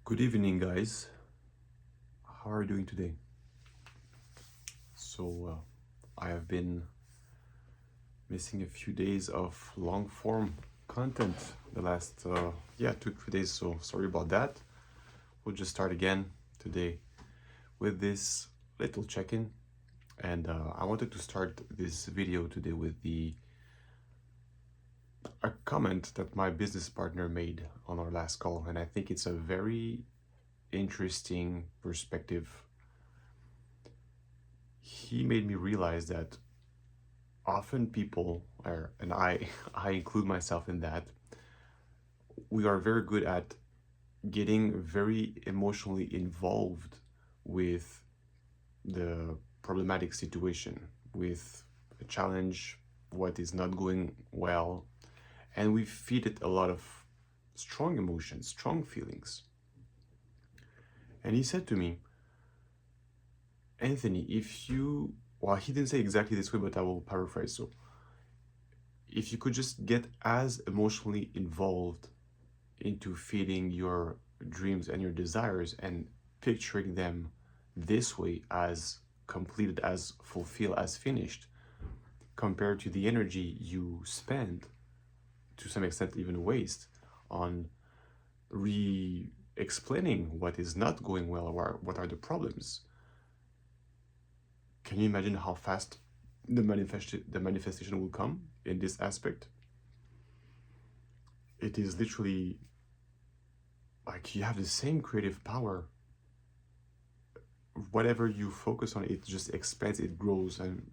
Good evening, guys. How are you doing today? I have been missing a few days of long form content the last, 2, 3 days. So, sorry about that. We'll just start again today with this little check in. And I wanted to start this video today with a comment that my business partner made on our last call. And I think it's a very interesting perspective. He made me realize that often people are, and I include myself in that, we are very good at getting very emotionally involved with the problematic situation, with a challenge, what is not going well, and we feed it a lot of strong emotions, strong feelings. And he said to me, Anthony, if you, well, he didn't say exactly this way, but I will paraphrase. So, if you could just get as emotionally involved into feeding your dreams and your desires and picturing them this way, as completed, as fulfilled, as finished, compared to the energy you spend, to some extent even waste, on re-explaining what is not going well or what are the problems. Can you imagine how fast the manifestation will come in this aspect? It is literally like you have the same creative power. Whatever you focus on, it just expands, it grows. And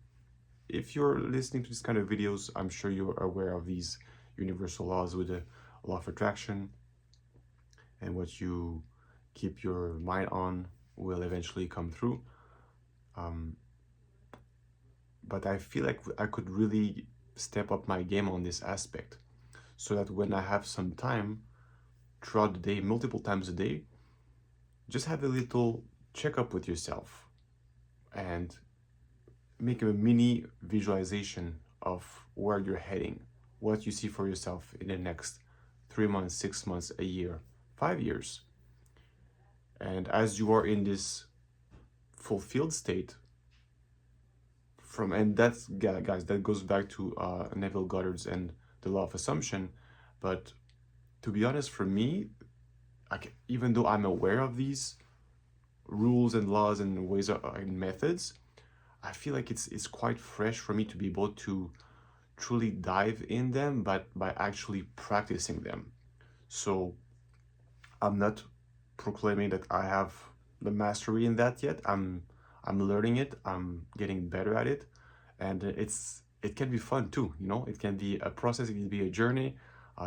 if you're listening to this kind of videos, I'm sure you're aware of these universal laws with the law of attraction, and what you keep your mind on will eventually come through. But I feel like I could really step up my game on this aspect, so that when I have some time throughout the day, multiple times a day, just have a little checkup with yourself and make a mini visualization of where you're heading, what you see for yourself in the next 3 months, 6 months, a year, 5 years. And as you are in this fulfilled state, and that's, guys, that goes back to Neville Goddard's and the law of assumption. But to be honest, for me, even though I'm aware of these rules and laws and ways and methods, I feel like it's quite fresh for me to be able to truly dive in them, but by actually practicing them. So I'm not proclaiming that I have the mastery in that yet. I'm learning it. I'm getting better at it, and it can be fun too. It can be a process. It can be a journey.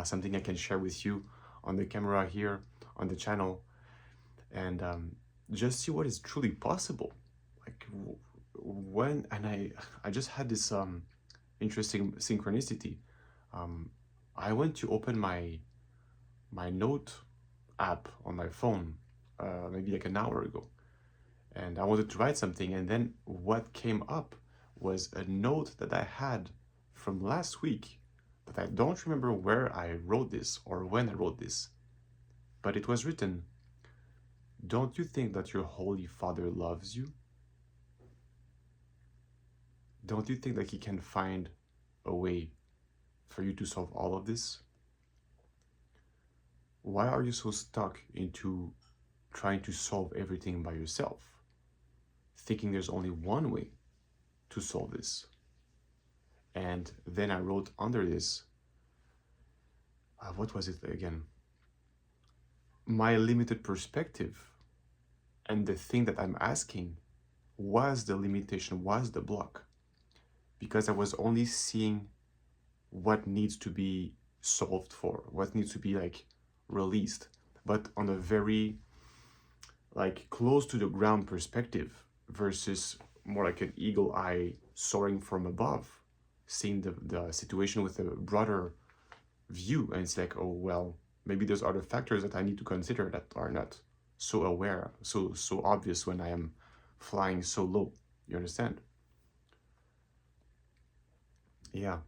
Something I can share with you on the camera here on the channel, and just see what is truly possible. Like when, and I just had this interesting synchronicity. I went to open my note app on my phone maybe like an hour ago, and I wanted to write something, and then what came up was a note that I had from last week, but I don't remember where I wrote this or when I wrote this, but it was written, "Don't you think that your Holy Father loves you? Don't you think that he can find a way for you to solve all of this? Why are you so stuck into trying to solve everything by yourself, thinking there's only one way to solve this?" And then I wrote under this, what was it again? My limited perspective and the thing that I'm asking was the limitation, was the block, because I was only seeing what needs to be solved for, what needs to be like released, but on a very like close to the ground perspective, versus more like an eagle eye soaring from above, seeing the situation with a broader view. And it's like, oh well, maybe there's other factors that I need to consider that are not so aware, so obvious when I am flying so low. You understand? Yeah.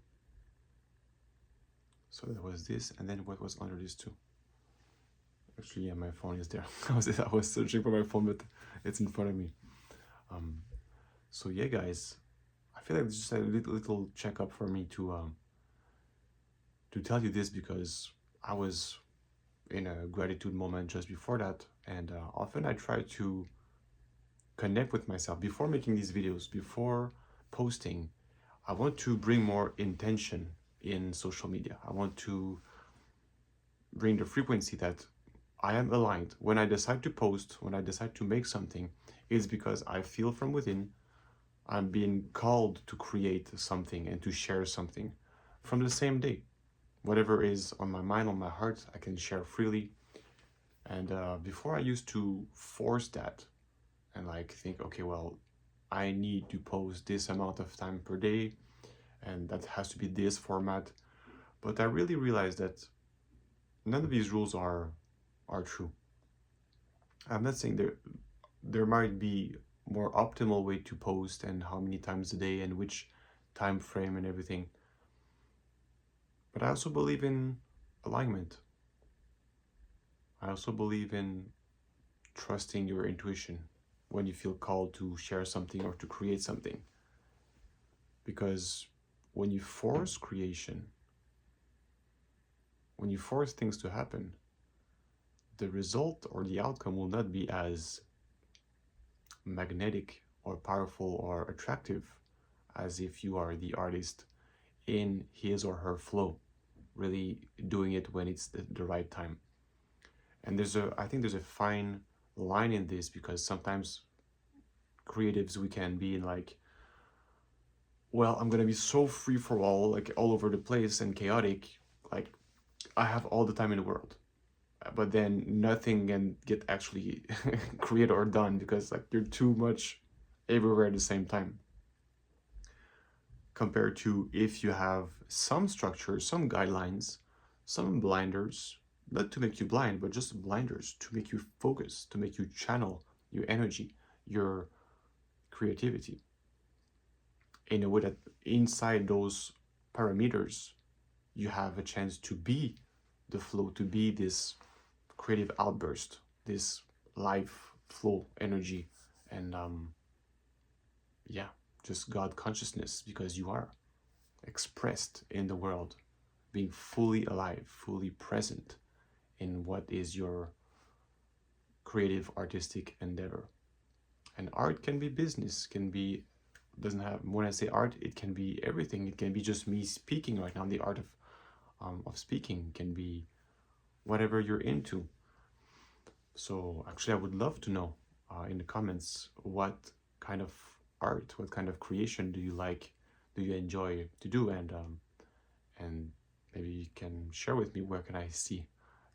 So that was this, and then what was under this too? Actually, yeah, my phone is there. I was searching for my phone, but it's in front of me. Um, so yeah, guys, I feel like it's just a little checkup for me to tell you this, because I was in a gratitude moment just before that, and often I try to connect with myself before making these videos, before posting. I want to bring more intention in social media. I want to bring the frequency that I am aligned. When I decide to post, when I decide to make something, it's because I feel from within I'm being called to create something and to share something from the same day. Whatever is on my mind, on my heart, I can share freely. And before, I used to force that and like think, okay, well, I need to post this amount of time per day, and that has to be this format. But I really realized that none of these rules are true. I'm not saying there might be more optimal way to post and how many times a day and which time frame and everything. But I also believe in alignment. I also believe in trusting your intuition when you feel called to share something or to create something. Because when you force creation, when you force things to happen, the result or the outcome will not be as magnetic or powerful or attractive as if you are the artist in his or her flow, really doing it when it's the right time. And I think there's a fine line in this, because sometimes creatives, we can be in like, well, I'm gonna be so free for all, like all over the place and chaotic, like I have all the time in the world, but then nothing can get actually created or done because like you're too much everywhere at the same time. Compared to if you have some structure, some guidelines, some blinders, not to make you blind, but just blinders to make you focus, to make you channel your energy, your creativity in a way that inside those parameters, you have a chance to be the flow, to be this creative outburst, this life flow energy, and yeah, just God consciousness, because you are expressed in the world, being fully alive, fully present in what is your creative artistic endeavor. And art can be business, can be, doesn't have, when I say art, it can be everything. It can be just me speaking right now. The art of speaking can be whatever you're into. So actually, I would love to know in the comments, what kind of art, what kind of creation do you like, do you enjoy to do, and maybe you can share with me, where can I see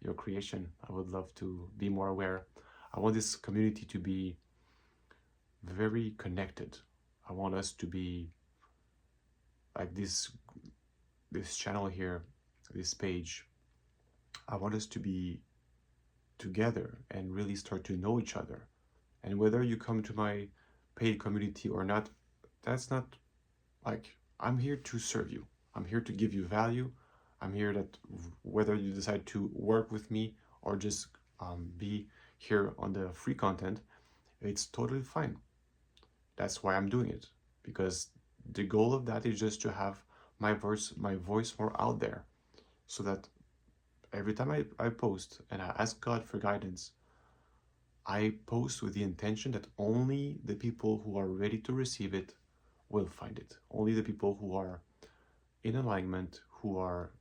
your creation. I would love to be more aware. I want this community to be very connected. I want us to be like this channel here, this page. I want us to be together and really start to know each other. And whether you come to my paid community or not, that's not like, I'm here to serve you. I'm here to give you value. I'm here that whether you decide to work with me or just be here on the free content, it's totally fine. That's why I'm doing it, because the goal of that is just to have my voice more out there, so that every time I post and I ask God for guidance, I post with the intention that only the people who are ready to receive it will find it. Only the people who are in alignment, who are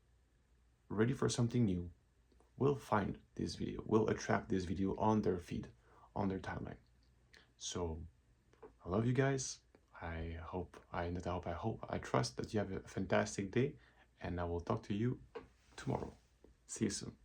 ready for something new, will find this video, will attract this video on their feed, on their timeline. So I love you guys. I trust that you have a fantastic day, and I will talk to you tomorrow. See you soon.